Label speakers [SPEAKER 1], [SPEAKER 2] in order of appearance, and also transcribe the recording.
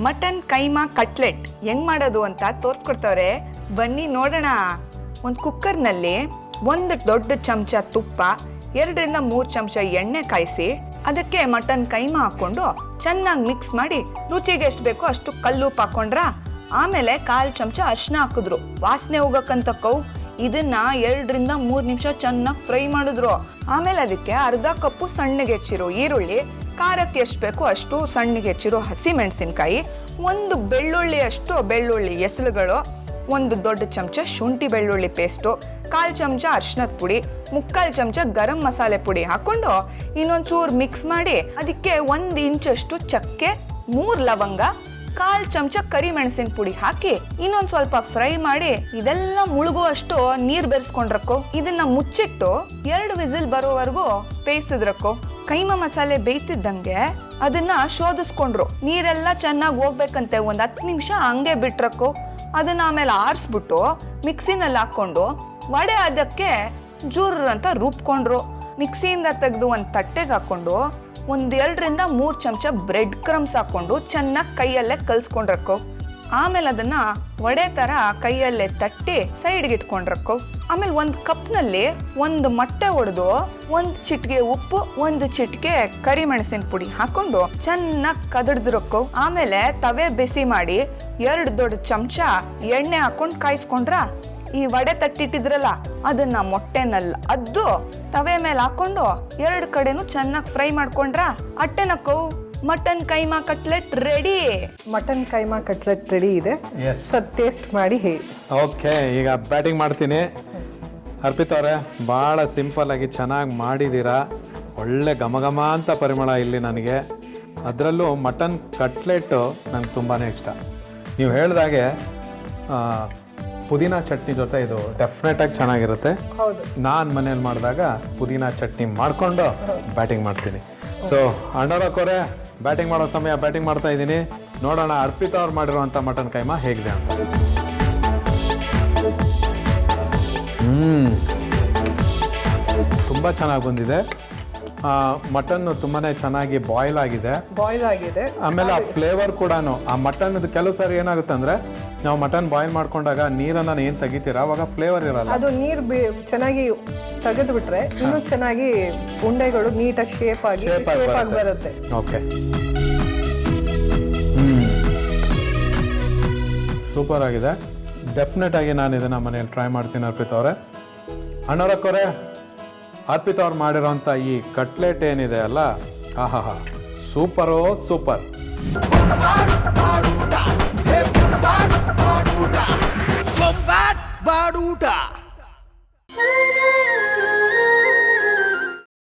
[SPEAKER 1] Mutton keema cutlet ಹೆಂಗ್ ಮಾಡೋದು ಅಂತ ತೋರ್ಸ್ಕೊಡ್ತವ್ರೆ, ಬನ್ನಿ ನೋಡೋಣ. ಒಂದು ಕುಕ್ಕರ್ನಲ್ಲಿ 1 ದೊಡ್ಡ ಚಮಚ ತುಪ್ಪ, 2 ರಿಂದ 3 ಚಮಚ ಎಣ್ಣೆ ಕಾಯಿಸಿ ಅದಕ್ಕೆ ಮಟನ್ ಕೈಮಾ ಹಾಕೊಂಡು ಚೆನ್ನಾಗಿ ಮಿಕ್ಸ್ ಮಾಡಿ ರುಚಿಗೆ ಎಷ್ಟು ಬೇಕೋ ಅಷ್ಟು ಕಲ್ಲುಪ್ಪು ಹಾಕೊಂಡ್ರ. ಆಮೇಲೆ 1/4 ಚಮಚ ಅರಿಶಿನ ಹಾಕಿದ್ರು, ವಾಸನೆ ಹೋಗಕ್ಕಂತಕ್ಕವು. ಇದನ್ನ 2 ರಿಂದ 3 ನಿಮಿಷ ಚೆನ್ನಾಗಿ ಫ್ರೈ ಮಾಡಿದ್ರು. ಆಮೇಲೆ ಅದಕ್ಕೆ ಅರ್ಧ ಕಪ್ಪು ಸಣ್ಣಗೆ ಹೆಚ್ಚಿರೋ ಈರುಳ್ಳಿ, ಖಾರಕ್ಕೆ ಎಷ್ಟು ಬೇಕೋ ಅಷ್ಟು ಸಣ್ಣಗೆ ಹೆಚ್ಚಿರೋ ಹಸಿ ಮೆಣಸಿನ್ಕಾಯಿ, 1 ಬೆಳ್ಳುಳ್ಳಿಯಷ್ಟು ಬೆಳ್ಳುಳ್ಳಿ ಎಸಳುಗಳು, 1 ದೊಡ್ಡ ಚಮಚ ಶುಂಠಿ ಬೆಳ್ಳುಳ್ಳಿ ಪೇಸ್ಟು, 1/4 ಚಮಚ ಅರಿಶಿನದ ಪುಡಿ, 3/4 ಚಮಚ ಗರಂ ಮಸಾಲೆ ಪುಡಿ ಹಾಕೊಂಡು ಇನ್ನೊಂಚೂರು ಮಿಕ್ಸ್ ಮಾಡಿ ಅದಕ್ಕೆ 1 ಇಂಚಷ್ಟು ಚಕ್ಕೆ, 3 ಲವಂಗ, 1/4 ಚಮಚ ಕರಿ ಮೆಣಸಿನ ಪುಡಿ ಹಾಕಿ ಇನ್ನೊಂದ್ ಸ್ವಲ್ಪ ಫ್ರೈ ಮಾಡಿ ಇದೆಲ್ಲ ಮುಳುಗುವಷ್ಟು ನೀರ್ ಬೆರೆಸ್ಕೊಂಡ್ರಕ್ಕೋ. ಇದನ್ನ ಮುಚ್ಚಿಟ್ಟು 2 ವಿಸಿಲ್ ಬರೋವರೆಗೂ ಬೇಯಿಸಿದ್ರಕ್ಕೋ. ಕೈಮಾ ಮಸಾಲೆ ಬೇಯ್ತಿದ್ದಂಗೆ ಅದನ್ನ ಶೋಧಿಸ್ಕೊಂಡ್ರು. ನೀರೆಲ್ಲ ಚೆನ್ನಾಗಿ ಹೋಗ್ಬೇಕಂತೆ 10 ನಿಮಿಷ ಹಂಗೆ ಬಿಟ್ರಕ್ಕೋ. ಅದನ್ನ ಆಮೇಲೆ ಆರಿಸ್ಬಿಟ್ಟು ಮಿಕ್ಸಿನಲ್ಲಿ ಹಾಕೊಂಡು ವಡೆ ಅದಕ್ಕೆ ಜೂರ್ ಅಂತ ರುಬ್ಕೊಂಡ್ರು. ಮಿಕ್ಸಿಯಿಂದ ತೆಗೆದು ಒಂದು ತಟ್ಟೆಗೆ ಹಾಕೊಂಡು 2 ರಿಂದ 3 ಚಮಚ ಬ್ರೆಡ್ ಕ್ರಮ್ಸ್ ಹಾಕೊಂಡು ಚೆನ್ನಾಗಿ ಕೈಯಲ್ಲೇ ಕಲ್ಸ್ಕೊಂಡ್ರಕ್ಕೋ. ಆಮೇಲೆ ಅದನ್ನ ವಡೆ ತರ ಕೈಯಲ್ಲೇ ತಟ್ಟಿ ಸೈಡ್ಗೆ ಇಟ್ಕೊಂಡ್ರಕ್ಕೋ. ಆಮೇಲೆ 1 ಕಪ್ನಲ್ಲಿ 1 ಮೊಟ್ಟೆ ಒಡೆದು 1 ಚಿಟಿಕೆ ಉಪ್ಪು, 1 ಚಿಟಿಕೆ ಕರಿ ಮೆಣಸಿನ ಪುಡಿ ಹಾಕೊಂಡು ಚೆನ್ನಾಗಿ ಕದಡ್ದ್ರಕ್ಕೋ. ಆಮೇಲೆ ತವೆ ಬಿಸಿ ಮಾಡಿ 2 ದೊಡ್ಡ ಚಮಚ ಎಣ್ಣೆ ಹಾಕೊಂಡು ಕಾಯಿಸ್ಕೊಂಡ್ರ. ಈ ವಡೆ ತಟ್ಟಿಟ್ಟಿದ್ರಲ್ಲ ಅದನ್ನ ಮೊಟ್ಟೆನಲ್ಲ ಅದ್ದು ತವೆ ಮೇಲೆ ಹಾಕೊಂಡು 2 ಕಡೆನೂ ಚೆನ್ನಾಗಿ ಫ್ರೈ ಮಾಡ್ಕೊಂಡ್ರ. ಅಟ್ಟೆನಕ್ಕೋ mutton keema cutlet ready.
[SPEAKER 2] Mutton keema cutlet ready ಇದೆ. ಟೇಸ್ಟ್ ಮಾಡಿ ಹೇಳಿ.
[SPEAKER 3] ಓಕೆ, ಈಗ ಬ್ಯಾಟಿಂಗ್ ಮಾಡ್ತೀನಿ. ಅರ್ಪಿತ್ ಅವರೇ, ಭಾಳ ಸಿಂಪಲ್ ಆಗಿ ಚೆನ್ನಾಗಿ ಮಾಡಿದ್ದೀರಾ. ಒಳ್ಳೆ ಘಮಘಮ ಅಂತ ಪರಿಮಳ ಇಲ್ಲಿ ನನಗೆ. ಅದರಲ್ಲೂ ಮಟನ್ ಕಟ್ಲೆಟು ನನಗೆ ತುಂಬಾ ಇಷ್ಟ. ನೀವು ಹೇಳಿದಾಗೆ ಪುದೀನಾ ಚಟ್ನಿ ಜೊತೆ ಇದು ಡೆಫಿನೆಟಾಗಿ ಚೆನ್ನಾಗಿರುತ್ತೆ. ನಾನು ಮನೇಲಿ ಮಾಡಿದಾಗ ಪುದೀನಾ ಚಟ್ನಿ ಮಾಡಿಕೊಂಡು ಬ್ಯಾಟಿಂಗ್ ಮಾಡ್ತೀನಿ. ಸೊ ಅಣ್ಣರಕ್ಕವರೇ, ಬ್ಯಾಟಿಂಗ್ ಮಾಡೋ ಸಮಯ ಬ್ಯಾಟಿಂಗ್ ಮಾಡ್ತಾ ಇದ್ದೀನಿ. ನೋಡೋಣ ಅರ್ಪಿತ್ ಅವ್ರು ಮಾಡಿರುವಂಥ ಮಟನ್ ಕೈಮಾ ಹೇಗಿದೆ ಅಂತ. ತುಂಬ ಚೆನ್ನಾಗಿ ಬಂದಿದೆ. ಮಟನ್ ತುಂಬಾ ಚೆನ್ನಾಗಿ ಬಾಯ್ಲ್ ಆಗಿದೆ. ಆಮೇಲೆ ಆ ಫ್ಲೇವರ್ ಕೂಡ ಆ ಮಟನ್ ಕೆಲವು ಸಾರಿ ಏನಾಗುತ್ತೆ ಅಂದರೆ, ನಾವು ಮಟನ್ ಬಾಯ್ಲ್ ಮಾಡ್ಕೊಂಡಾಗ ನೀರನ್ನು ಏನು ತೆಗಿತೀರಾ ಅವಾಗ ಫ್ಲೇವರ್ ಇರಲ್ಲ.
[SPEAKER 2] ಅದು ನೀರು ಚೆನ್ನಾಗಿ ತೆಗೆದು ಬಿಟ್ರೆ ಇನ್ನೂ ಚೆನ್ನಾಗಿ ಉಂಡೆಗಳು ನೀಟಾಗಿ ಶೇಪ್ ಆಗಿ ಬರುತ್ತೆ.
[SPEAKER 3] ಓಕೆ, ಸೂಪರ್ ಆಗಿದೆ. ಡೆಫಿನೆಟ್ ಆಗಿ ನಾನು ಇದನ್ನು ಮನೇಲಿ ಟ್ರೈ ಮಾಡ್ತೀನಿ. ಅರ್ಪಿತ್ ಅವರೇ, ಅಣ್ಣರಕ್ಕವರೇ, ಅರ್ಪಿತ್ ಅವ್ರು ಮಾಡಿರೋಂಥ ಈ ಕಟ್ಲೆಟ್ ಏನಿದೆ ಅಲ್ಲ, ಆಹಾ ಸೂಪರೋ ಸೂಪರ್.
[SPEAKER 4] ಬಾಡೂಟ